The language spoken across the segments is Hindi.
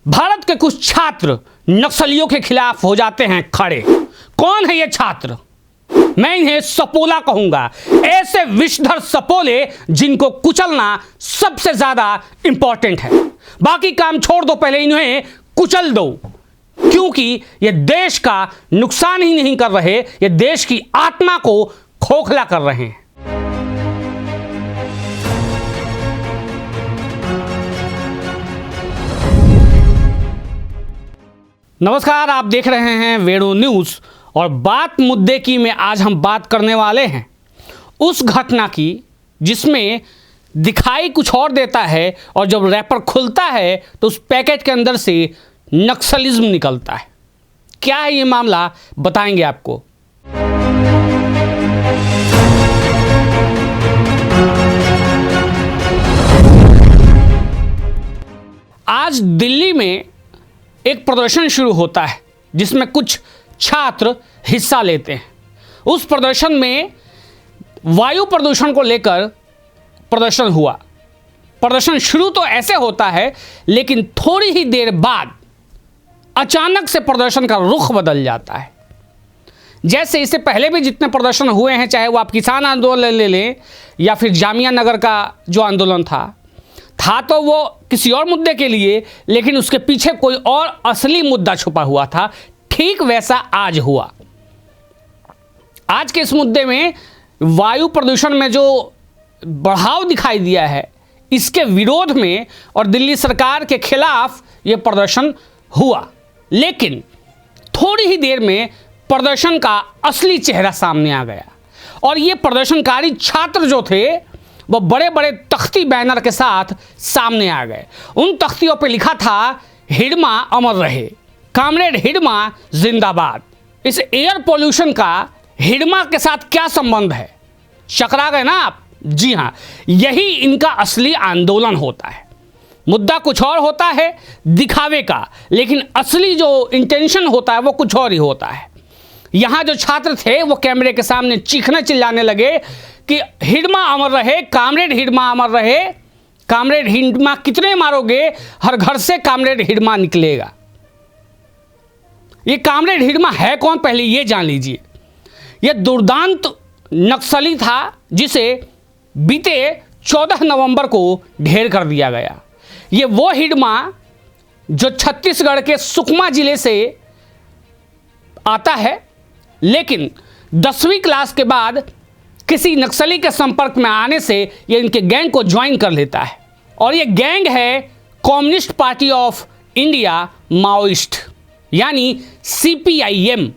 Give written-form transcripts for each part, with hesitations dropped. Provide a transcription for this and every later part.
भारत के कुछ छात्र नक्सलियों के खिलाफ हो जाते हैं खड़े। कौन है ये छात्र? मैं इन्हें सपोला कहूंगा। ऐसे विषधर सपोले जिनको कुचलना सबसे ज्यादा इंपॉर्टेंट है। बाकी काम छोड़ दो, पहले इन्हें कुचल दो, क्योंकि ये देश का नुकसान ही नहीं कर रहे, ये देश की आत्मा को खोखला कर रहे हैं। नमस्कार, आप देख रहे हैं वेणु न्यूज़ और बात मुद्दे की में आज हम बात करने वाले हैं उस घटना की जिसमें दिखाई कुछ और देता है और जब रैपर खुलता है तो उस पैकेट के अंदर से नक्सलिज्म निकलता है। क्या है ये मामला, बताएंगे आपको। आज दिल्ली में एक प्रदर्शन शुरू होता है जिसमें कुछ छात्र हिस्सा लेते हैं। उस प्रदर्शन में वायु प्रदूषण को लेकर प्रदर्शन हुआ। प्रदर्शन शुरू तो ऐसे होता है, लेकिन थोड़ी ही देर बाद अचानक से प्रदर्शन का रुख बदल जाता है। जैसे इससे पहले भी जितने प्रदर्शन हुए हैं, चाहे वो आप किसान आंदोलन ले लें या फिर जामिया नगर का जो आंदोलन था तो वो किसी और मुद्दे के लिए, लेकिन उसके पीछे कोई और असली मुद्दा छुपा हुआ था। ठीक वैसा आज हुआ। आज के इस मुद्दे में वायु प्रदूषण में जो बढ़ाव दिखाई दिया है, इसके विरोध में और दिल्ली सरकार के खिलाफ ये प्रदर्शन हुआ। लेकिन थोड़ी ही देर में प्रदर्शन का असली चेहरा सामने आ गया और ये प्रदर्शनकारी छात्र जो थे वो बड़े बड़े तख्ती बैनर के साथ सामने आ गए। उन तख्तियों पे लिखा था, हिडमा अमर रहे, कामरेड हिडमा जिंदाबाद। इस एयर पोल्यूशन का हिडमा के साथ क्या संबंध है? चकरा गए ना आप? जी हाँ, यही इनका असली आंदोलन होता है। मुद्दा कुछ और होता है दिखावे का, लेकिन असली जो इंटेंशन होता है वो कुछ और ही होता है। यहाँ जो छात्र थे वो कैमरे के सामने चीखने चिल्लाने लगे कि हिडमा अमर रहे, कामरेड हिडमा अमर रहे। कामरेड हिडमा कितने मारोगे, हर घर से कामरेड हिडमा निकलेगा। ये कामरेड हिडमा है कौन, पहले ये जान लीजिए। ये दुर्दांत नक्सली था जिसे बीते 14 नवंबर को ढेर कर दिया गया। ये वो हिडमा जो छत्तीसगढ़ के सुकमा जिले से आता है, लेकिन 10वीं क्लास के बाद किसी नक्सली के संपर्क में आने से ये इनके गैंग को ज्वाइन कर लेता है। और ये गैंग है communist party of India Maoist, यानी CPIM।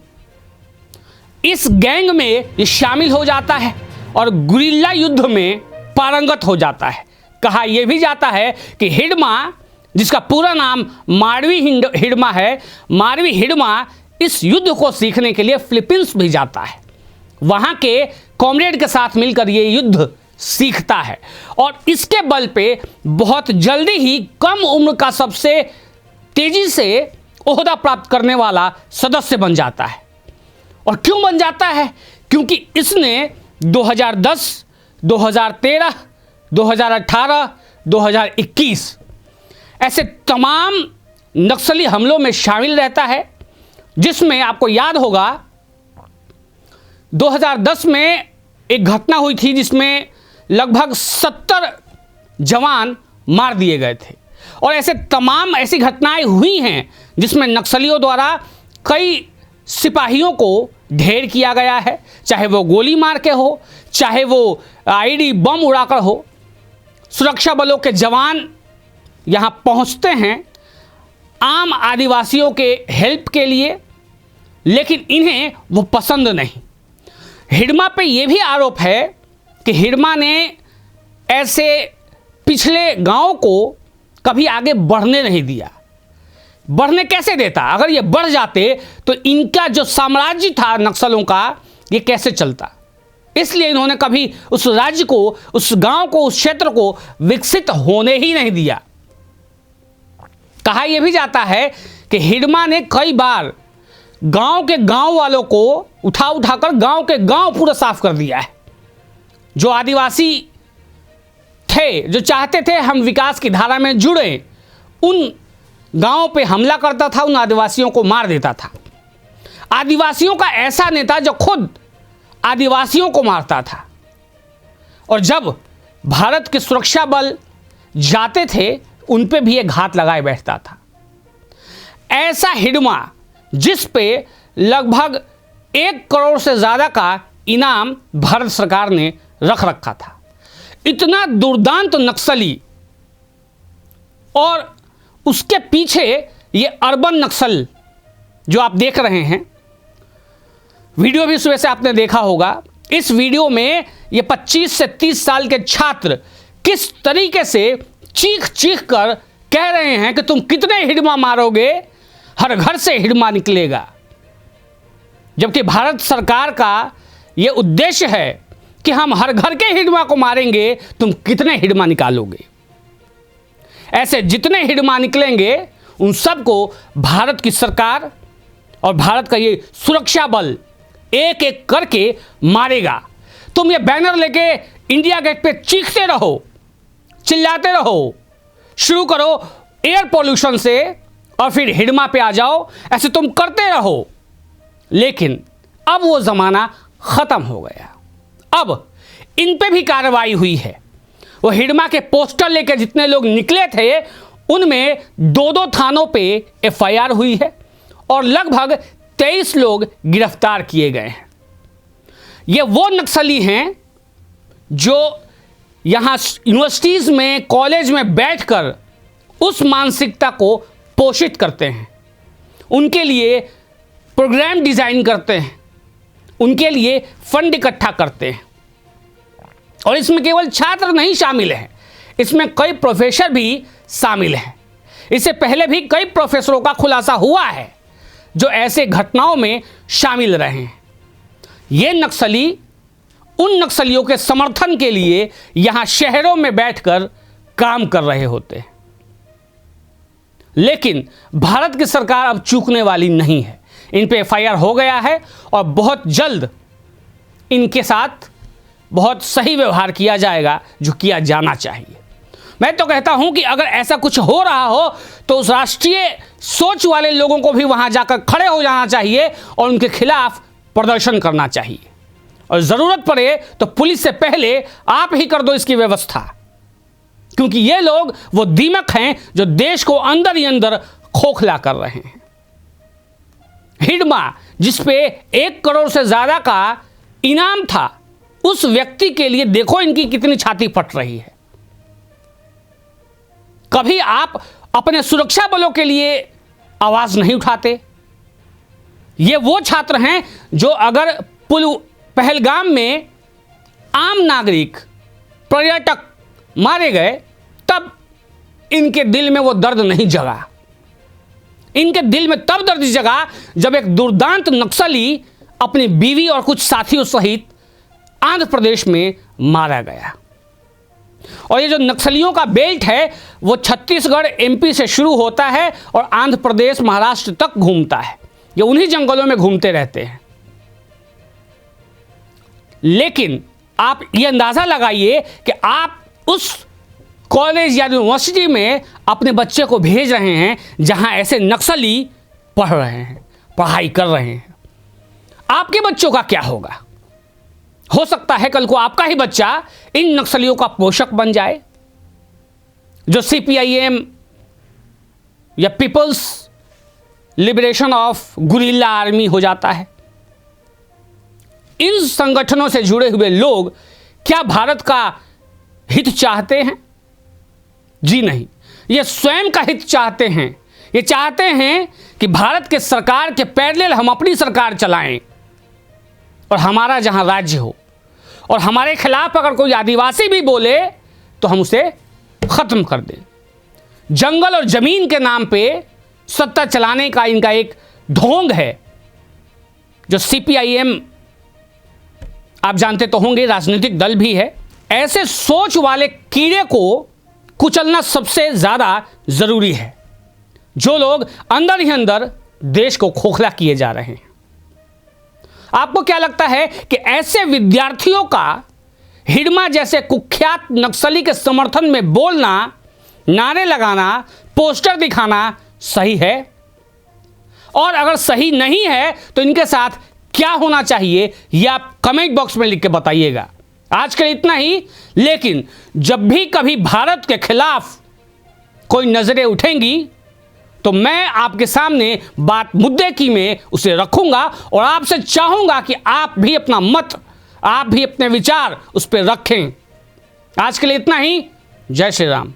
इस गैंग में ये शामिल हो जाता है और गुरिल्ला युद्ध में पारंगत हो जाता है। कहा यह भी जाता है कि हिडमा, जिसका पूरा नाम मारवी हिडमा है, मारवी हिडमा इस युद्ध को सीखने के लिए फिलीपींस भी जाता है। वहाँ के कॉमरेड के साथ मिलकर ये युद्ध सीखता है और इसके बल पे बहुत जल्दी ही कम उम्र का सबसे तेजी से ओहदा प्राप्त करने वाला सदस्य बन जाता है। और क्यों बन जाता है? क्योंकि इसने 2010, 2013, 2018, 2021 ऐसे तमाम नक्सली हमलों में शामिल रहता है, जिसमें आपको याद होगा 2010 में एक घटना हुई थी जिसमें लगभग 70 जवान मार दिए गए थे। और ऐसे तमाम ऐसी घटनाएं हुई हैं जिसमें नक्सलियों द्वारा कई सिपाहियों को ढेर किया गया है, चाहे वो गोली मार के हो, चाहे वो आईडी बम उड़ाकर हो। सुरक्षा बलों के जवान यहाँ पहुँचते हैं आम आदिवासियों के हेल्प के लिए, लेकिन इन्हें वो पसंद नहीं। हिडमा पे ये भी आरोप है कि हिडमा ने ऐसे पिछले गांव को कभी आगे बढ़ने नहीं दिया। बढ़ने कैसे देता? अगर ये बढ़ जाते तो इनका जो साम्राज्य था नक्सलों का, ये कैसे चलता? इसलिए इन्होंने कभी उस राज्य को, उस गांव को, उस क्षेत्र को विकसित होने ही नहीं दिया। कहा यह भी जाता है कि हिडमा ने कई बार गांव के गांव वालों को उठाकर गांव के गांव पूरा साफ कर दिया है। जो आदिवासी थे, जो चाहते थे हम विकास की धारा में जुड़ें, उन गांवों पे हमला करता था, उन आदिवासियों को मार देता था। आदिवासियों का ऐसा नेता जो खुद आदिवासियों को मारता था, और जब भारत के सुरक्षा बल जाते थे उन पे भी एक घात लगाए बैठता था। ऐसा हिडमा जिस पे लगभग 1 करोड़ से ज़्यादा का इनाम भारत सरकार ने रख रखा था। इतना दुर्दांत नक्सली, और उसके पीछे ये अर्बन नक्सल जो आप देख रहे हैं, वीडियो भी सुबह से आपने देखा होगा। इस वीडियो में ये 25 से 30 साल के छात्र किस तरीके से चीख चीख कर कह रहे हैं कि तुम कितने हिडमा मारोगे, हर घर से हिडमा निकलेगा। जबकि भारत सरकार का ये उद्देश्य है कि हम हर घर के हिडमा को मारेंगे, तुम कितने हिडमा निकालोगे। ऐसे जितने हिडमा निकलेंगे उन सबको भारत की सरकार और भारत का ये सुरक्षा बल एक एक करके मारेगा। तुम ये बैनर लेके इंडिया गेट पे चीखते रहो, चिल्लाते रहो, शुरू करो एयर पोल्यूशन से और फिर हिडमा पे आ जाओ, ऐसे तुम करते रहो। लेकिन अब वो ज़माना ख़त्म हो गया। अब इन पे भी कार्रवाई हुई है। वो हिडमा के पोस्टर लेकर जितने लोग निकले थे उनमें 2-2 थानों पे FIR हुई है और लगभग 23 लोग गिरफ्तार किए गए हैं। ये वो नक्सली हैं जो यहाँ यूनिवर्सिटीज़ में, कॉलेज में बैठकर उस मानसिकता को पोषित करते हैं, उनके लिए प्रोग्राम डिज़ाइन करते हैं, उनके लिए फंड इकट्ठा करते हैं। और इसमें केवल छात्र नहीं शामिल हैं, इसमें कई प्रोफेसर भी शामिल हैं। इससे पहले भी कई प्रोफेसरों का खुलासा हुआ है जो ऐसे घटनाओं में शामिल रहे हैं। ये नक्सली उन नक्सलियों के समर्थन के लिए यहाँ शहरों में बैठकर काम कर रहे होते हैं। लेकिन भारत की सरकार अब चूकने वाली नहीं है। इन पे FIR हो गया है और बहुत जल्द इनके साथ बहुत सही व्यवहार किया जाएगा जो किया जाना चाहिए। मैं तो कहता हूं कि अगर ऐसा कुछ हो रहा हो तो उस राष्ट्रीय सोच वाले लोगों को भी वहां जाकर खड़े हो जाना चाहिए और उनके खिलाफ प्रदर्शन करना चाहिए, और ज़रूरत पड़े तो पुलिस से पहले आप ही कर दो इसकी व्यवस्था, क्योंकि ये लोग वो दीमक हैं जो देश को अंदर ही अंदर खोखला कर रहे हैं। हिडमा जिस पे 1 करोड़ से ज़्यादा का इनाम था, उस व्यक्ति के लिए देखो इनकी कितनी छाती फट रही है। कभी आप अपने सुरक्षा बलों के लिए आवाज नहीं उठाते। ये वो छात्र हैं जो अगर पहलगाम में आम नागरिक, पर्यटक मारे गए तब इनके दिल में वो दर्द नहीं जगा। इनके दिल में तब दर्द जगा जब एक दुर्दांत नक्सली अपनी बीवी और कुछ साथियों सहित आंध्र प्रदेश में मारा गया। और ये जो नक्सलियों का बेल्ट है वो छत्तीसगढ़ MP से शुरू होता है और आंध्र प्रदेश, महाराष्ट्र तक घूमता है। ये उन्हीं जंगलों में घूमते रहते हैं। लेकिन आप ये अंदाज़ा लगाइए कि आप उस कॉलेज या यूनिवर्सिटी में अपने बच्चे को भेज रहे हैं जहां ऐसे नक्सली पढ़ रहे हैं, पढ़ाई कर रहे हैं। आपके बच्चों का क्या होगा? हो सकता है कल को आपका ही बच्चा इन नक्सलियों का पोषक बन जाए, जो CPIM या people's liberation of guerrilla army हो जाता है। इन संगठनों से जुड़े हुए लोग क्या भारत का हित चाहते हैं? जी नहीं, ये स्वयं का हित चाहते हैं। ये चाहते हैं कि भारत के सरकार के पैरेलल हम अपनी सरकार चलाएं और हमारा जहां राज्य हो, और हमारे खिलाफ अगर कोई आदिवासी भी बोले तो हम उसे ख़त्म कर दें। जंगल और ज़मीन के नाम पे सत्ता चलाने का इनका एक ढोंग है, जो CPIM आप जानते तो होंगे, राजनीतिक दल भी है। ऐसे सोच वाले कीड़े को कुचलना सबसे ज़्यादा ज़रूरी है, जो लोग अंदर ही अंदर देश को खोखला किए जा रहे हैं। आपको क्या लगता है कि ऐसे विद्यार्थियों का हिडमा जैसे कुख्यात नक्सली के समर्थन में बोलना, नारे लगाना, पोस्टर दिखाना सही है, और अगर सही नहीं है तो इनके साथ क्या होना चाहिए ये आप कमेंट बॉक्स में लिख के बताइएगा। आज के लिए इतना ही, लेकिन जब भी कभी भारत के खिलाफ कोई नजरें उठेंगी तो मैं आपके सामने बात मुद्दे की में उसे रखूंगा और आपसे चाहूंगा कि आप भी अपना मत, आप भी अपने विचार उस पर रखें। आज के लिए इतना ही। जय श्री राम।